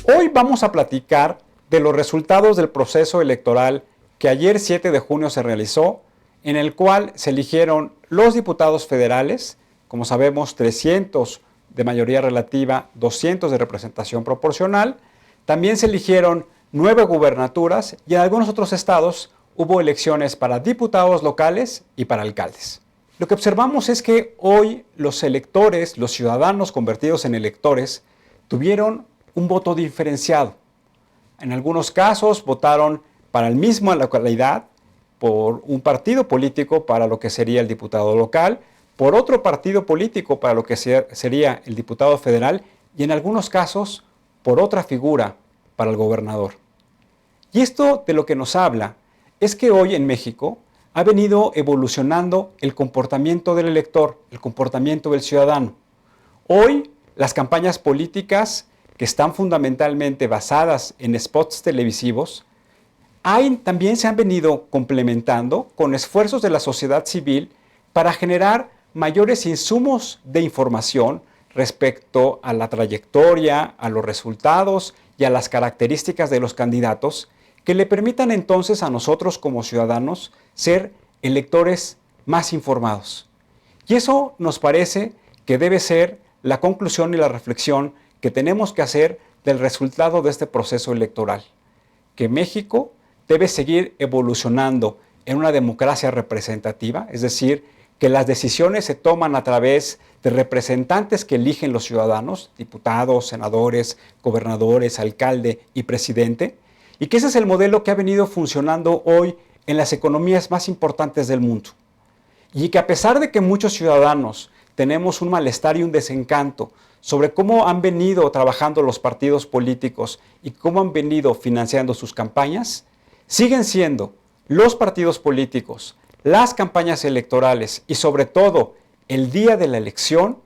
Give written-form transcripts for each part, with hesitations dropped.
Hoy vamos a platicar de los resultados del proceso electoral que ayer 7 de junio se realizó, en el cual se eligieron los diputados federales, como sabemos 300 de mayoría relativa, 200 de representación proporcional. También se eligieron 9 gubernaturas y en algunos otros estados hubo elecciones para diputados locales y para alcaldes. Lo que observamos es que hoy los electores, los ciudadanos convertidos en electores, tuvieron un voto diferenciado. En algunos casos votaron para el mismo localidad, por un partido político para lo que sería el diputado local, por otro partido político para lo que sería el diputado federal y en algunos casos por otra figura para el gobernador. Y esto de lo que nos habla es que hoy en México ha venido evolucionando el comportamiento del elector, el comportamiento del ciudadano. Hoy las campañas políticas que están fundamentalmente basadas en spots televisivos, también se han venido complementando con esfuerzos de la sociedad civil para generar mayores insumos de información respecto a la trayectoria, a los resultados y a las características de los candidatos que le permitan entonces a nosotros como ciudadanos ser electores más informados. Y eso nos parece que debe ser la conclusión y la reflexión que tenemos que hacer del resultado de este proceso electoral. Que México debe seguir evolucionando en una democracia representativa, es decir, que las decisiones se toman a través de representantes que eligen los ciudadanos, diputados, senadores, gobernadores, alcalde y presidente, y que ese es el modelo que ha venido funcionando hoy en las economías más importantes del mundo. Y que a pesar de que muchos ciudadanos tenemos un malestar y un desencanto sobre cómo han venido trabajando los partidos políticos y cómo han venido financiando sus campañas, siguen siendo los partidos políticos, las campañas electorales y sobre todo el día de la elección,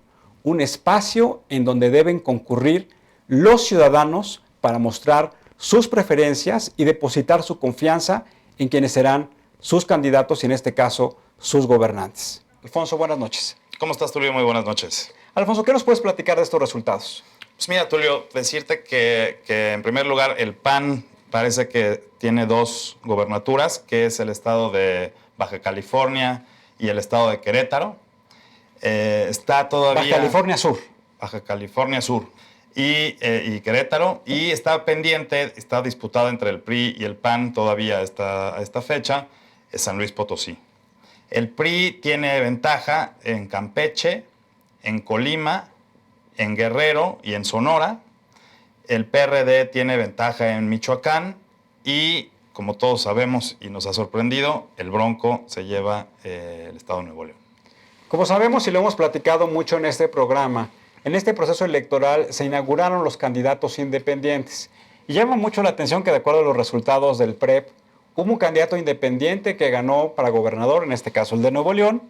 un espacio en donde deben concurrir los ciudadanos para mostrar sus preferencias y depositar su confianza en quienes serán sus candidatos y en este caso sus gobernantes. Alfonso, buenas noches. ¿Cómo estás, Tulio? Muy buenas noches. Alfonso, ¿qué nos puedes platicar de estos resultados? Pues mira, Tulio, decirte que en primer lugar el PAN parece que tiene 2 gobernaturas, que es el estado de Baja California y el estado de Querétaro. Está todavía... Baja California Sur. Baja California Sur y Querétaro. Y está pendiente, está disputado entre el PRI y el PAN todavía a esta fecha, es San Luis Potosí. El PRI tiene ventaja en Campeche, en Colima, en Guerrero y en Sonora. El PRD tiene ventaja en Michoacán y, como todos sabemos y nos ha sorprendido, el Bronco se lleva el estado de Nuevo León. Como sabemos y lo hemos platicado mucho en este programa, en este proceso electoral se inauguraron los candidatos independientes. Y llama mucho la atención que de acuerdo a los resultados del PREP, hubo un candidato independiente que ganó para gobernador, en este caso el de Nuevo León.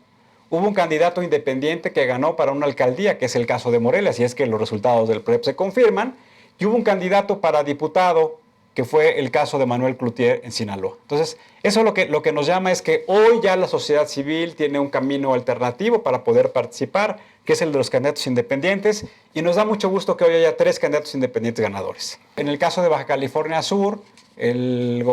Hubo un candidato independiente que ganó para una alcaldía, que es el caso de Morelia, si es que los resultados del PREP se confirman. Y hubo un candidato para diputado, que fue el caso de Manuel Cloutier en Sinaloa. Entonces, eso lo que nos llama es que hoy ya la sociedad civil tiene un camino alternativo para poder participar, que es el de los candidatos independientes, y nos da mucho gusto que hoy haya 3 candidatos independientes ganadores. En el caso de Baja California Sur, el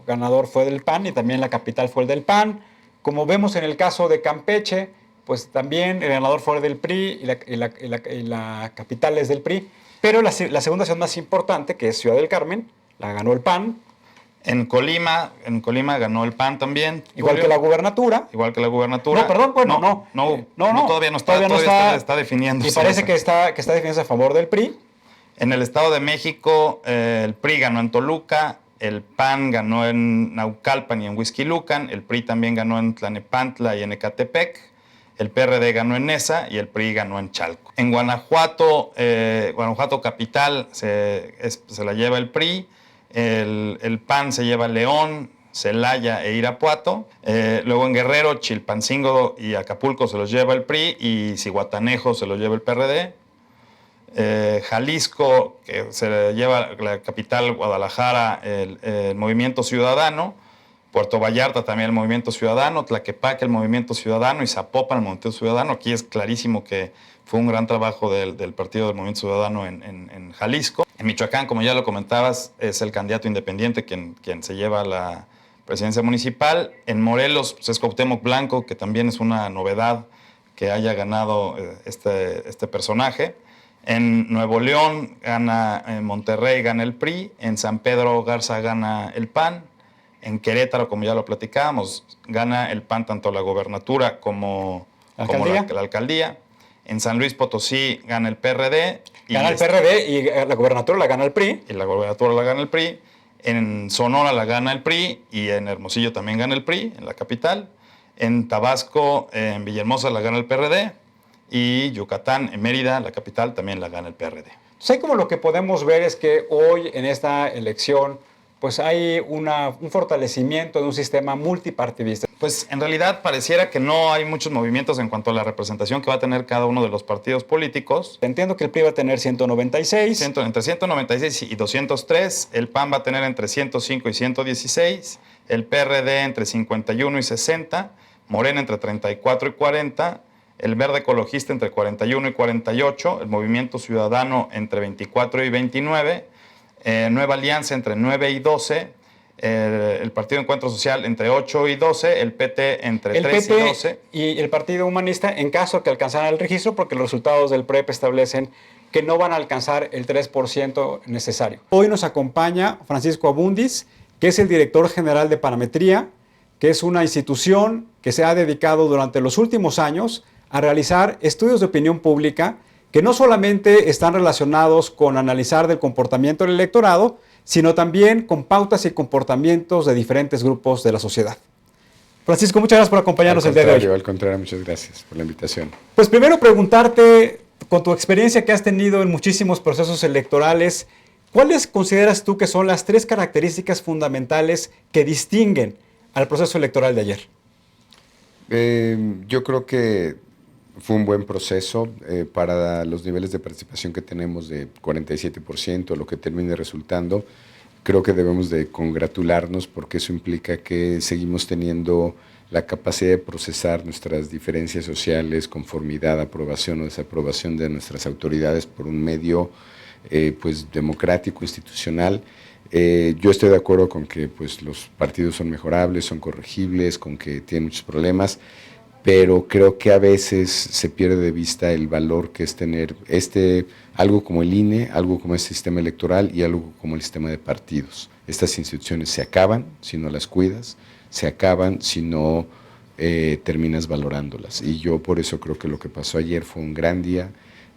ganador fue del PAN y también la capital fue el del PAN. Como vemos en el caso de Campeche, pues también el ganador fue del PRI y la capital es del PRI. Pero la segunda ciudad más importante, que es Ciudad del Carmen, la ganó el PAN. En Colima ganó el PAN también. Igual que la gubernatura. Igual que la gubernatura. No, perdón, bueno, todavía no está definiendo. Y parece que está definiéndose a favor del PRI. En el Estado de México, el PRI ganó en Toluca, el PAN ganó en Naucalpan y en Huixquilucan, el PRI también ganó en Tlanepantla y en Ecatepec, el PRD ganó en Neza y el PRI ganó en Chalco. En Guanajuato, Guanajuato capital se la lleva el PRI, el PAN se lleva León, Celaya e Irapuato. Luego en Guerrero, Chilpancingo y Acapulco se los lleva el PRI y Zihuatanejo se los lleva el PRD. Jalisco, que se lleva la capital Guadalajara, el Movimiento Ciudadano, Puerto Vallarta también el Movimiento Ciudadano, Tlaquepaque el Movimiento Ciudadano y Zapopan el Movimiento Ciudadano. Aquí es clarísimo que fue un gran trabajo del partido del Movimiento Ciudadano en Jalisco. En Michoacán, como ya lo comentabas, es el candidato independiente quien se lleva la presidencia municipal. En Morelos pues es Cuauhtémoc Blanco, que también es una novedad que haya ganado este personaje. En Nuevo León gana Monterrey, gana el PRI. En San Pedro Garza gana el PAN. En Querétaro, como ya lo platicábamos, gana el PAN tanto la gobernatura como la alcaldía. En San Luis Potosí gana el PRD. Gana el PRD y la gobernatura la gana el PRI. Y la gobernatura la gana el PRI. En Sonora la gana el PRI y en Hermosillo también gana el PRI, en la capital. En Tabasco, en Villahermosa la gana el PRD. Y Yucatán, en Mérida, la capital, también la gana el PRD. Entonces, como lo que podemos ver es que hoy en esta elección pues hay un fortalecimiento de un sistema multipartidista. Pues en realidad pareciera que no hay muchos movimientos en cuanto a la representación que va a tener cada uno de los partidos políticos. Entiendo que el PRI va a tener 196. Entre 196 y 203. El PAN va a tener entre 105 y 116. El PRD entre 51 y 60. Morena entre 34 y 40. El Verde Ecologista entre 41 y 48. El Movimiento Ciudadano entre 24 y 29. Nueva Alianza entre 9 y 12, el Partido Encuentro Social entre 8 y 12, el PT entre 3 y 12. Y el Partido Humanista en caso que alcanzara el registro, porque los resultados del PREP establecen que no van a alcanzar el 3% necesario. Hoy nos acompaña Francisco Abundis, que es el director general de Parametría, que es una institución que se ha dedicado durante los últimos años a realizar estudios de opinión pública que no solamente están relacionados con analizar del comportamiento del electorado, sino también con pautas y comportamientos de diferentes grupos de la sociedad. Francisco, muchas gracias por acompañarnos el día de hoy. Al contrario, muchas gracias por la invitación. Pues primero preguntarte, con tu experiencia que has tenido en muchísimos procesos electorales, ¿cuáles consideras tú que son las 3 características fundamentales que distinguen al proceso electoral de ayer? Yo creo que fue un buen proceso para los niveles de participación que tenemos de 47%, lo que termine resultando. Creo que debemos de congratularnos porque eso implica que seguimos teniendo la capacidad de procesar nuestras diferencias sociales, conformidad, aprobación o desaprobación de nuestras autoridades por un medio pues democrático, institucional. Yo estoy de acuerdo con que pues, los partidos son mejorables, son corregibles, con que tienen muchos problemas, pero creo que a veces se pierde de vista el valor que es tener algo como el INE, algo como el sistema electoral y algo como el sistema de partidos. Estas instituciones se acaban si no las cuidas, se acaban si no terminas valorándolas. Y yo por eso creo que lo que pasó ayer fue un gran día.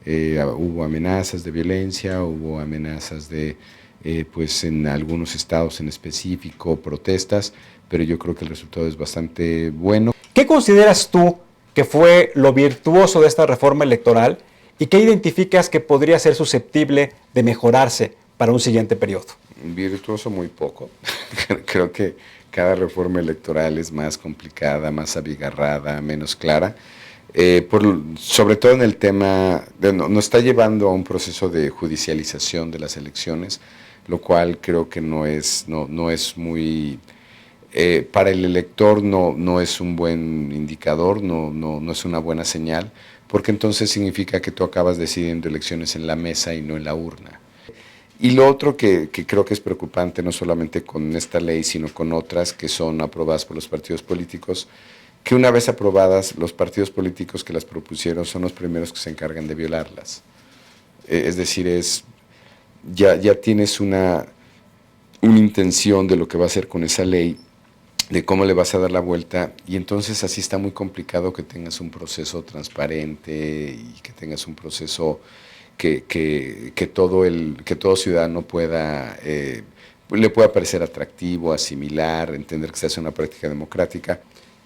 Hubo amenazas de violencia, hubo amenazas de, pues en algunos estados en específico, protestas, pero yo creo que el resultado es bastante bueno. ¿Qué consideras tú que fue lo virtuoso de esta reforma electoral y qué identificas que podría ser susceptible de mejorarse para un siguiente periodo? Virtuoso muy poco. Creo que cada reforma electoral es más complicada, más abigarrada, menos clara. Sobre todo en el tema, nos está llevando a un proceso de judicialización de las elecciones, lo cual creo que no es muy... para el elector no es un buen indicador, no es una buena señal, porque entonces significa que tú acabas decidiendo elecciones en la mesa y no en la urna. Y lo otro que creo que es preocupante, no solamente con esta ley, sino con otras que son aprobadas por los partidos políticos, que una vez aprobadas, los partidos políticos que las propusieron son los primeros que se encargan de violarlas. Es decir, ya tienes una intención de lo que va a hacer con esa ley, de cómo le vas a dar la vuelta, y entonces así está muy complicado que tengas un proceso transparente y que tengas un proceso que todo ciudadano le pueda parecer atractivo, asimilar, entender que se hace una práctica democrática.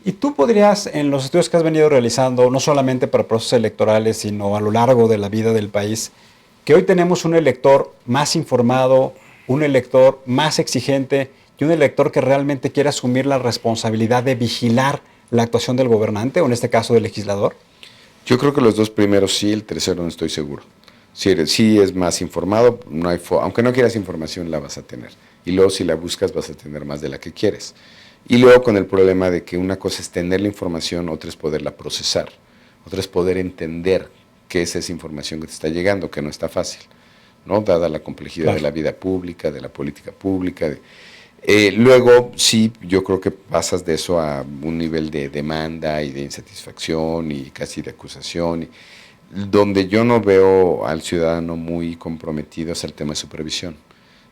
Y tú podrías, en los estudios que has venido realizando, no solamente para procesos electorales, sino a lo largo de la vida del país, que hoy tenemos un elector más informado, un elector más exigente y un elector que realmente quiere asumir la responsabilidad de vigilar la actuación del gobernante, o en este caso del legislador? Yo creo que los dos primeros sí, el tercero no estoy seguro. Sí es más informado, aunque no quieras información la vas a tener. Y luego si la buscas vas a tener más de la que quieres. Y luego con el problema de que una cosa es tener la información, otra es poderla procesar, otra es poder entender qué es esa información que te está llegando, que no está fácil, ¿no? Dada la complejidad de la vida pública, de la política pública. Luego, sí, yo creo que pasas de eso a un nivel de demanda y de insatisfacción y casi de acusación. Donde yo no veo al ciudadano muy comprometido es el tema de supervisión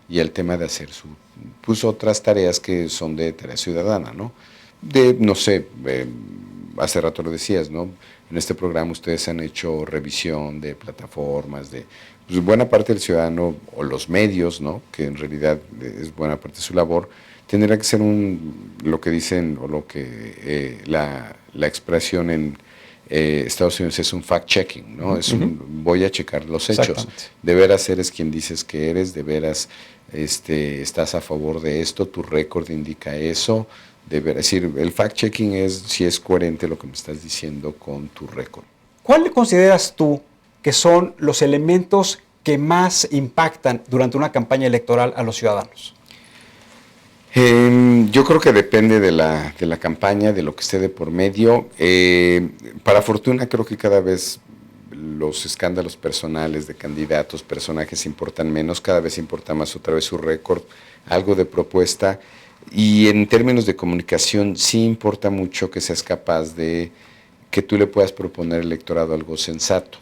y el tema de hacer pues otras tareas que son de tarea ciudadana, ¿no? No sé, hace rato lo decías, ¿no? En este programa ustedes han hecho revisión de plataformas, pues buena parte del ciudadano o los medios, ¿no? Que en realidad es buena parte de su labor, tendrá que ser lo que dicen o lo que la expresión en Estados Unidos es un fact-checking, ¿no? Es voy a checar los hechos. De veras eres quien dices que eres, de veras estás a favor de esto, tu récord indica eso. Es decir, el fact-checking es si es coherente lo que me estás diciendo con tu récord. ¿Cuál consideras tú que son los elementos que más impactan durante una campaña electoral a los ciudadanos? Yo creo que depende de la campaña, de lo que esté de por medio. Para fortuna creo que cada vez los escándalos personales de candidatos, personajes importan menos, cada vez importa más otra vez su récord, algo de propuesta. Y en términos de comunicación sí importa mucho que seas capaz de que tú le puedas proponer al electorado algo sensato.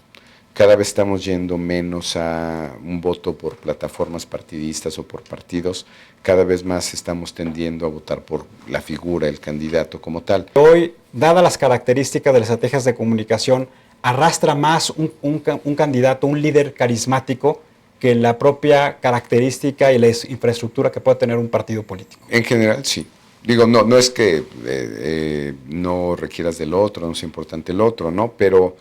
Cada vez estamos yendo menos a un voto por plataformas partidistas o por partidos, cada vez más estamos tendiendo a votar por la figura, el candidato como tal. Hoy, dadas las características de las estrategias de comunicación, arrastra más un candidato, un líder carismático, que la propia característica y la infraestructura que pueda tener un partido político. En general, sí. Digo, no es que no requieras del otro, no es importante el otro, ¿no? Pero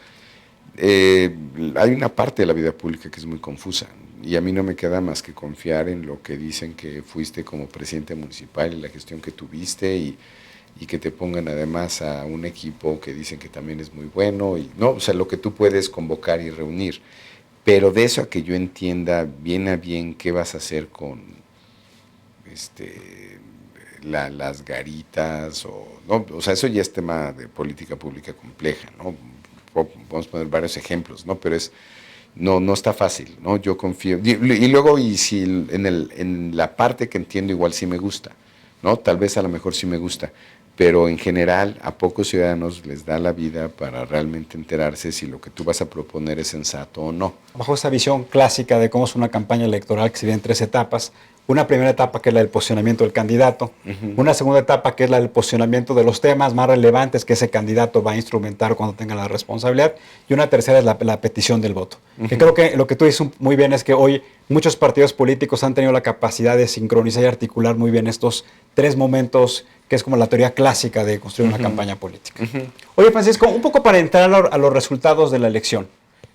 hay una parte de la vida pública que es muy confusa y a mí no me queda más que confiar en lo que dicen que fuiste como presidente municipal y la gestión que tuviste y que te pongan además a un equipo que dicen que también es muy bueno, y no, o sea, lo que tú puedes convocar y reunir. Pero de eso a que yo entienda bien a bien qué vas a hacer con las garitas, o sea, eso ya es tema de política pública compleja, ¿no? Podemos poner varios ejemplos, ¿no? Pero no está fácil, ¿no? Yo confío. Y luego, si en la parte que entiendo igual sí me gusta, ¿no? Tal vez a lo mejor sí me gusta, pero en general a pocos ciudadanos les da la vida para realmente enterarse si lo que tú vas a proponer es sensato o no. Bajo esa visión clásica de cómo es una campaña electoral que se divide en 3 etapas, una primera etapa que es la del posicionamiento del candidato, una segunda etapa que es la del posicionamiento de los temas más relevantes que ese candidato va a instrumentar cuando tenga la responsabilidad, y una tercera es la petición del voto. Que creo que lo que tú dices muy bien es que hoy muchos partidos políticos han tenido la capacidad de sincronizar y articular muy bien estos 3 momentos, que es como la teoría clásica de construir una campaña política. Oye, Francisco, un poco para entrar a los resultados de la elección.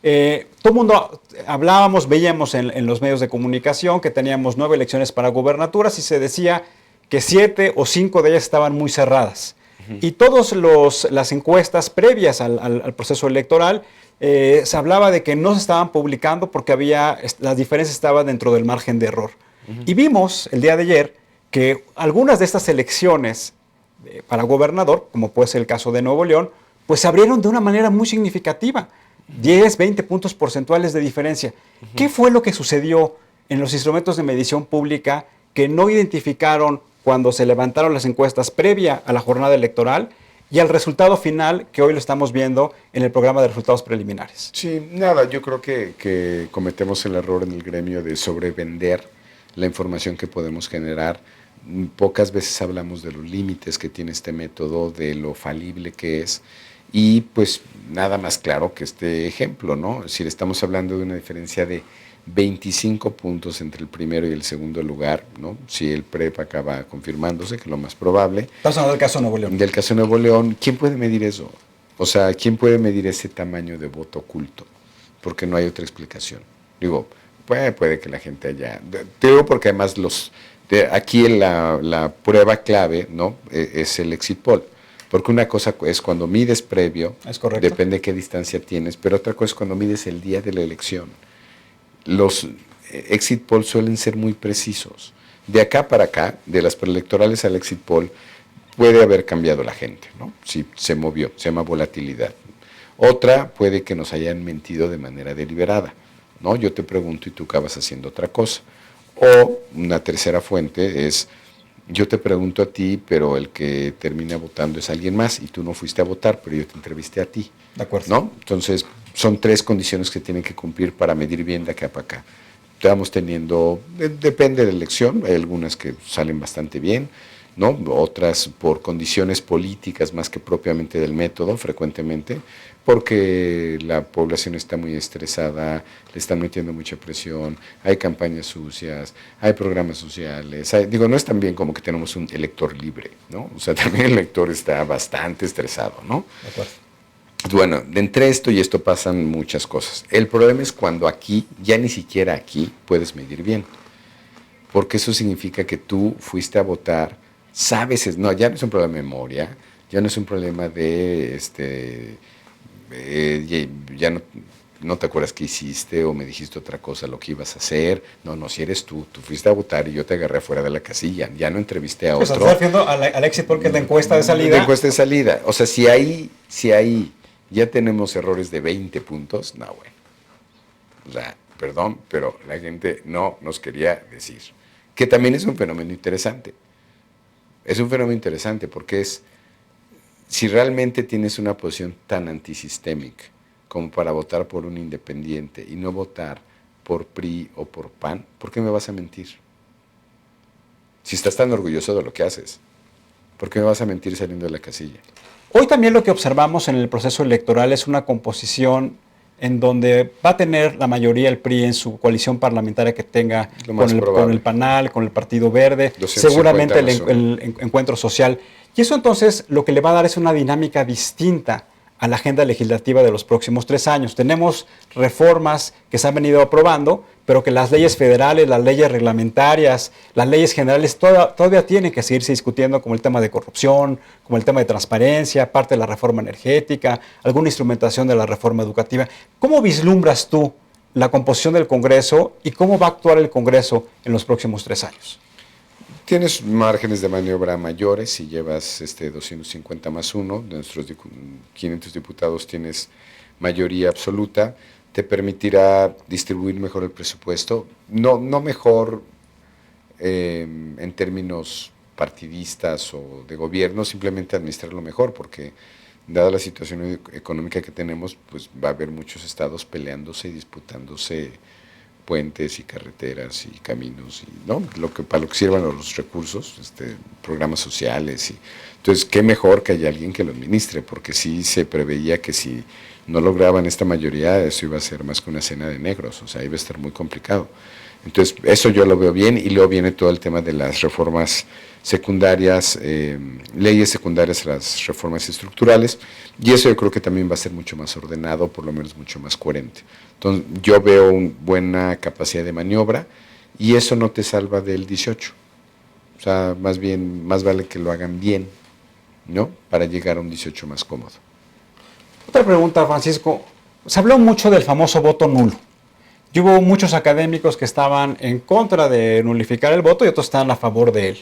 Todo el mundo hablábamos, veíamos en los medios de comunicación que teníamos 9 elecciones para gubernaturas y se decía que 7 o 5 de ellas estaban muy cerradas. Y todas las encuestas previas al proceso electoral se hablaba de que no se estaban publicando porque las diferencias estaban dentro del margen de error. Y vimos el día de ayer que algunas de estas elecciones para gobernador, como puede ser el caso de Nuevo León, pues se abrieron de una manera muy significativa. 10, 20 puntos porcentuales de diferencia. ¿Qué fue lo que sucedió en los instrumentos de medición pública que no identificaron cuando se levantaron las encuestas previa a la jornada electoral y al resultado final que hoy lo estamos viendo en el programa de resultados preliminares? Sí, nada, yo creo que cometemos el error en el gremio de sobrevender la información que podemos generar. Pocas veces hablamos de los límites que tiene este método, de lo falible que es. Y pues nada más claro que este ejemplo, ¿no? Es decir, estamos hablando de una diferencia de 25 puntos entre el primero y el segundo lugar, ¿no? Si el PREP acaba confirmándose, que es lo más probable. Estamos hablando del caso de Nuevo León. Del caso de Nuevo León, ¿quién puede medir eso? O sea, ¿quién puede medir ese tamaño de voto oculto? Porque no hay otra explicación. Digo, puede que la gente haya... Te digo porque además aquí la prueba clave, ¿no? Es el exit poll. Porque una cosa es cuando mides previo, depende de qué distancia tienes, pero otra cosa es cuando mides el día de la elección. Los exit polls suelen ser muy precisos. De acá para acá, de las preelectorales al exit poll, puede haber cambiado la gente, ¿no? Sí, se movió, se llama volatilidad. Otra puede que nos hayan mentido de manera deliberada, ¿no? Yo te pregunto y tú acabas haciendo otra cosa. O una tercera fuente es, yo te pregunto a ti, pero el que termina votando es alguien más y tú no fuiste a votar, pero yo te entrevisté a ti. De acuerdo. ¿No? Entonces, son 3 condiciones que tienen que cumplir para medir bien de acá para acá. Estamos teniendo, depende de la elección, hay algunas que salen bastante bien, ¿no? Otras por condiciones políticas más que propiamente del método, frecuentemente, porque la población está muy estresada, le están metiendo mucha presión, hay campañas sucias, hay programas sociales, no es tan bien como que tenemos un elector libre, ¿no? O sea, también el elector está bastante estresado, ¿no? De acuerdo. Bueno, entre esto y esto pasan muchas cosas. El problema es cuando aquí, ya ni siquiera aquí, puedes medir bien. Porque eso significa que tú fuiste a votar, sabes, no, ya no es un problema de memoria, ya no es un problema de, ya no te acuerdas qué hiciste o me dijiste otra cosa, lo que ibas a hacer. No, si eres tú fuiste a votar y yo te agarré fuera de la casilla, ya no entrevisté a otro. Estás refiriendo al exit poll, que es la encuesta de salida. La encuesta de salida. O sea, si ahí ya tenemos errores de 20 puntos, no, bueno. Perdón, pero la gente no nos quería decir. Que también es un fenómeno interesante. Es un fenómeno interesante porque si realmente tienes una posición tan antisistémica como para votar por un independiente y no votar por PRI o por PAN, ¿por qué me vas a mentir? Si estás tan orgulloso de lo que haces, ¿por qué me vas a mentir saliendo de la casilla? Hoy también lo que observamos en el proceso electoral es una composición en donde va a tener la mayoría el PRI en su coalición parlamentaria que tenga con el PANAL, con el Partido Verde, seguramente el Encuentro Social. Y eso entonces lo que le va a dar es una dinámica distinta a la agenda legislativa de los próximos 3 años. Tenemos reformas que se han venido aprobando, pero que las leyes federales, las leyes reglamentarias, las leyes generales todavía tienen que seguirse discutiendo, como el tema de corrupción, como el tema de transparencia, parte de la reforma energética, alguna instrumentación de la reforma educativa. ¿Cómo vislumbras tú la composición del Congreso y cómo va a actuar el Congreso en los próximos 3 años? Tienes márgenes de maniobra mayores si llevas 250 más 1, de nuestros 500 diputados tienes mayoría absoluta, te permitirá distribuir mejor el presupuesto, no mejor en términos partidistas o de gobierno, simplemente administrarlo mejor, porque dada la situación económica que tenemos, pues va a haber muchos estados peleándose y disputándose puentes y carreteras y caminos, y ¿no? Para lo que sirvan los recursos, programas sociales. Entonces, qué mejor que haya alguien que lo administre, porque sí se preveía que si no lograban esta mayoría, eso iba a ser más que una cena de negros, o sea, iba a estar muy complicado. Entonces, eso yo lo veo bien, y luego viene todo el tema de las reformas secundarias, leyes secundarias, las reformas estructurales, y eso yo creo que también va a ser mucho más ordenado, por lo menos mucho más coherente. Entonces, yo veo una buena capacidad de maniobra, y eso no te salva del 18. O sea, más vale que lo hagan bien, ¿no? Para llegar a un 18 más cómodo. Otra pregunta, Francisco. Se habló mucho del famoso voto nulo. Y hubo muchos académicos que estaban en contra de nulificar el voto y otros estaban a favor de él.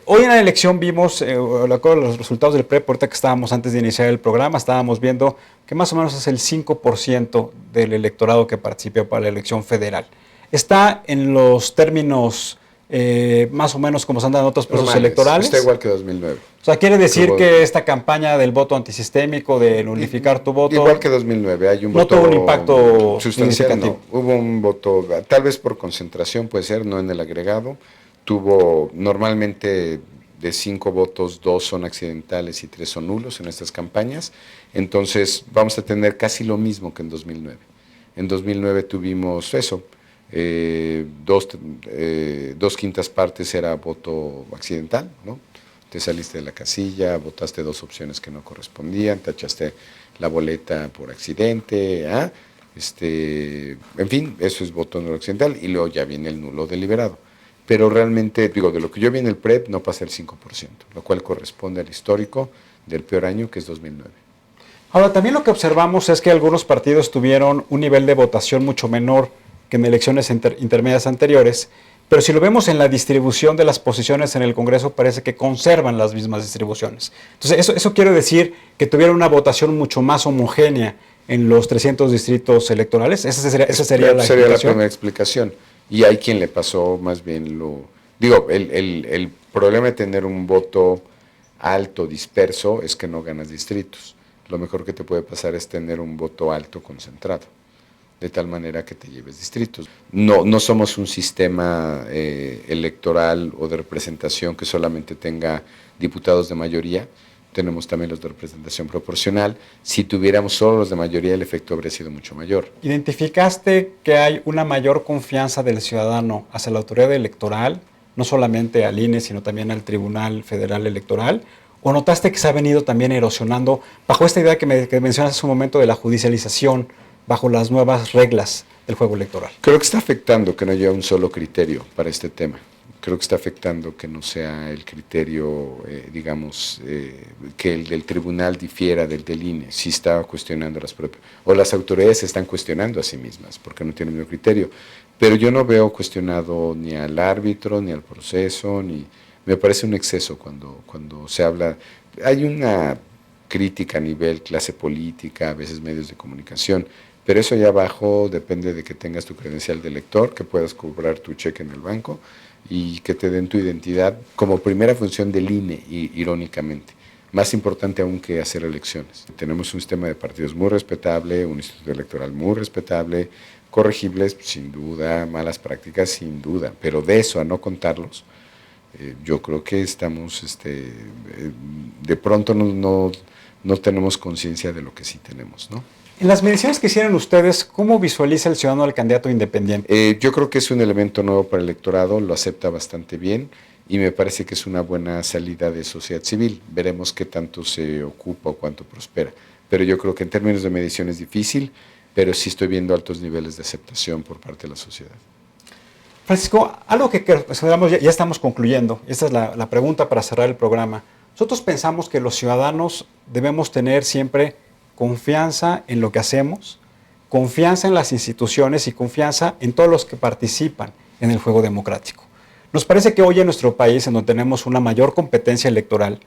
Hoy en la elección vimos, los resultados del PREP, ahorita que estábamos antes de iniciar el programa, estábamos viendo que más o menos es el 5% del electorado que participó para la elección federal. Está en los términos más o menos como se han dado en otros procesos electorales. Está igual que 2009. O sea, quiere decir que esta campaña del voto antisistémico, de nulificar tu voto... Igual que 2009, hay un voto... No tuvo un impacto sustancial, no. Hubo un voto, tal vez por concentración, puede ser, no en el agregado. Tuvo, normalmente de 5 votos, 2 son accidentales y 3 son nulos en estas campañas. Entonces, vamos a tener casi lo mismo que en 2009. En 2009 tuvimos eso. 2/5 partes era voto accidental, ¿no? Te saliste de la casilla, votaste 2 opciones que no correspondían, tachaste la boleta por accidente, en fin, eso es voto nulo accidental, y luego ya viene el nulo deliberado. Pero realmente, de lo que yo vi en el PREP, no pasa el 5%, lo cual corresponde al histórico del peor año, que es 2009. Ahora, también lo que observamos es que algunos partidos tuvieron un nivel de votación mucho menor que en elecciones intermedias anteriores, pero si lo vemos en la distribución de las posiciones en el Congreso, parece que conservan las mismas distribuciones. Entonces, eso quiere decir que tuvieron una votación mucho más homogénea en los 300 distritos electorales. Esa sería la Sería la explicación. primera explicación. Y hay quien le pasó más bien Digo, el problema de tener un voto alto, disperso, es que no ganas distritos. Lo mejor que te puede pasar es tener un voto alto concentrado, de tal manera que te lleves distritos. No somos un sistema electoral o de representación que solamente tenga diputados de mayoría, tenemos también los de representación proporcional. Si tuviéramos solo los de mayoría, el efecto habría sido mucho mayor. ¿Identificaste que hay una mayor confianza del ciudadano hacia la autoridad electoral, no solamente al INE, sino también al Tribunal Federal Electoral? ¿O notaste que se ha venido también erosionando bajo esta idea que mencionas hace un momento de la judicialización, bajo las nuevas reglas del juego electoral? Creo que está afectando que no haya un solo criterio para este tema. Creo que está afectando que no sea el criterio, que el del tribunal difiera del INE. Sí está cuestionando o las autoridades se están cuestionando a sí mismas porque no tienen el mismo criterio. Pero yo no veo cuestionado ni al árbitro, ni al proceso, me parece un exceso cuando se habla. Hay una crítica a nivel clase política, a veces medios de comunicación, pero eso allá abajo depende de que tengas tu credencial de elector, que puedas cobrar tu cheque en el banco y que te den tu identidad como primera función del INE, irónicamente. Más importante aún que hacer elecciones. Tenemos un sistema de partidos muy respetable, un instituto electoral muy respetable, corregibles sin duda, malas prácticas sin duda, pero de eso a no contarlos, yo creo que estamos, de pronto no tenemos conciencia de lo que sí tenemos, ¿no? En las mediciones que hicieron ustedes, ¿cómo visualiza el ciudadano al candidato independiente? Yo creo que es un elemento nuevo para el electorado, lo acepta bastante bien y me parece que es una buena salida de sociedad civil. Veremos qué tanto se ocupa o cuánto prospera. Pero yo creo que en términos de medición es difícil, pero sí estoy viendo altos niveles de aceptación por parte de la sociedad. Francisco, algo que ya estamos concluyendo, esta es la pregunta para cerrar el programa. Nosotros pensamos que los ciudadanos debemos tener siempre confianza en lo que hacemos, confianza en las instituciones y confianza en todos los que participan en el juego democrático. Nos parece que hoy en nuestro país, en donde tenemos una mayor competencia electoral,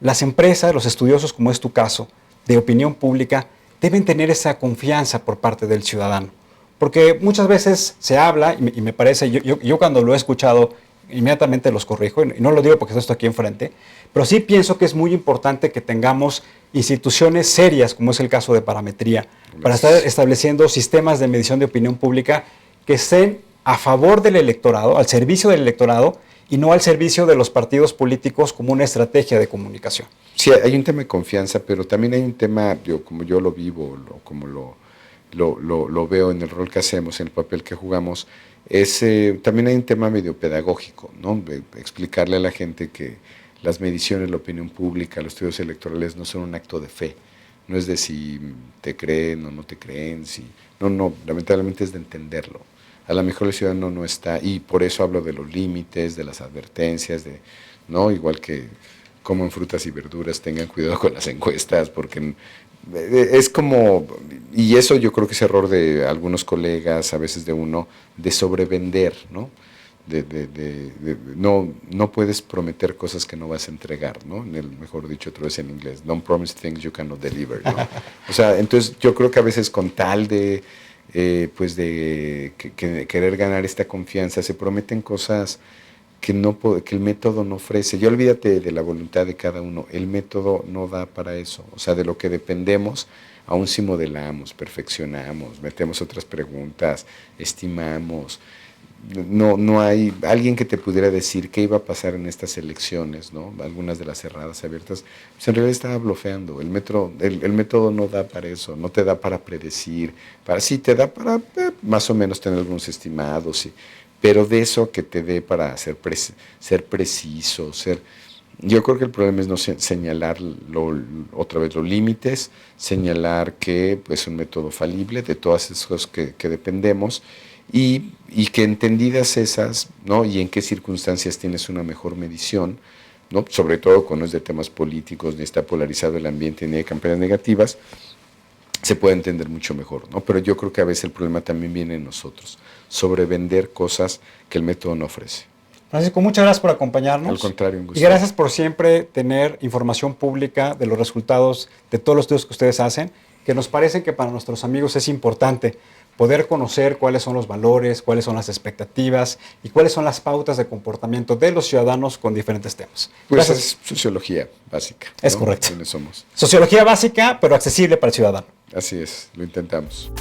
las empresas, los estudiosos, como es tu caso, de opinión pública, deben tener esa confianza por parte del ciudadano. Porque muchas veces se habla, y me parece, yo cuando lo he escuchado, inmediatamente los corrijo, y no lo digo porque estoy aquí enfrente, pero sí pienso que es muy importante que tengamos instituciones serias, como es el caso de Parametría, para estar estableciendo sistemas de medición de opinión pública que estén a favor del electorado, al servicio del electorado, y no al servicio de los partidos políticos como una estrategia de comunicación. Sí, hay un tema de confianza, pero también hay un tema, como yo lo vivo, como lo veo en el rol que hacemos, en el papel que jugamos, también hay un tema medio pedagógico, ¿no? Explicarle a la gente que las mediciones, la opinión pública, los estudios electorales no son un acto de fe, no es de si te creen o no te creen, lamentablemente es de entenderlo. A lo mejor el ciudadano no está, y por eso hablo de los límites, de las advertencias, ¿no? Igual que como en frutas y verduras, tengan cuidado con las encuestas, porque es como, y eso yo creo que es error de algunos colegas, a veces de uno, de sobrevender, ¿no? No puedes prometer cosas que no vas a entregar, ¿no? Mejor dicho otra vez en inglés, don't promise things you cannot deliver, ¿no? O sea, entonces yo creo que a veces con tal de querer ganar esta confianza, se prometen cosas que el método no ofrece. Y olvídate de la voluntad de cada uno, el método no da para eso. O sea, de lo que dependemos, aún si modelamos, perfeccionamos, metemos otras preguntas, estimamos. No hay alguien que te pudiera decir qué iba a pasar en estas elecciones, ¿no? Algunas de las cerradas, abiertas, pues en realidad estaba blofeando. El método no da para eso, no te da para predecir, sí te da para más o menos tener algunos estimados, sí, pero de eso que te dé para ser preciso, yo creo que el problema es no señalar otra vez los límites, señalar que es un método falible de todas esas cosas que dependemos, y que entendidas esas, ¿no? Y en qué circunstancias tienes una mejor medición, ¿no? Sobre todo cuando es de temas políticos, ni está polarizado el ambiente, ni hay campañas negativas, se puede entender mucho mejor, ¿no? Pero yo creo que a veces el problema también viene en nosotros, sobrevender cosas que el método no ofrece. Francisco, muchas gracias por acompañarnos. Al contrario, un gusto. Y gracias por siempre tener información pública de los resultados de todos los estudios que ustedes hacen, que nos parece que para nuestros amigos es importante poder conocer cuáles son los valores, cuáles son las expectativas y cuáles son las pautas de comportamiento de los ciudadanos con diferentes temas. Pues Gracias. es sociología básica. Es ¿no? correcto. ¿Quiénes somos? Sociología básica, pero accesible para el ciudadano. Así es, lo intentamos.